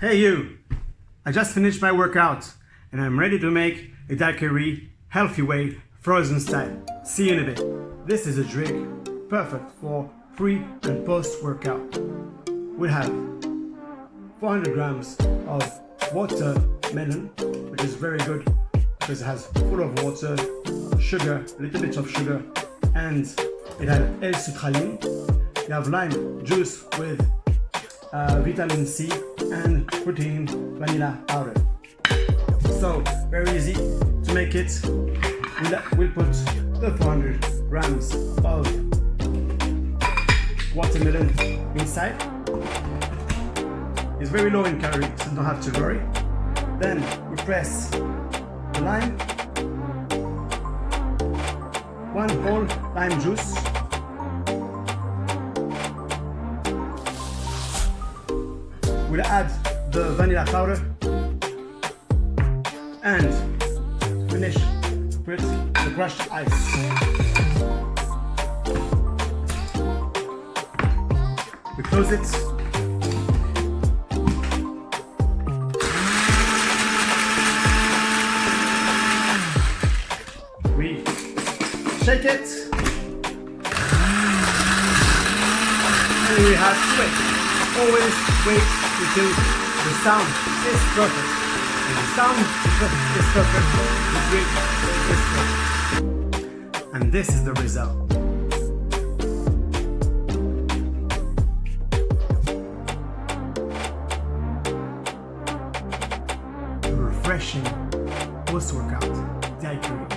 Hey you! I just finished my workout and I'm ready to make a daiquiri healthy way, frozen style. See you in a bit. This is a drink perfect for pre and post workout. We have 400 grams of watermelon, which is very good because it has full of water, sugar, a little bit of sugar, and it has L-citrulline. You have lime juice with vitamin C and protein vanilla powder. So very easy to make it. We'll put the 400 grams of watermelon inside. It's very low in calories, so don't have to worry. Then we press the lime, one whole lime juice, we'll add the vanilla powder and finish with the crushed ice. We close it. We shake it. And we have to wait. Always wait until the sound is perfect. And the sound is perfect, the drink is perfect. And this is the result. Refreshing post-workout daiquiri.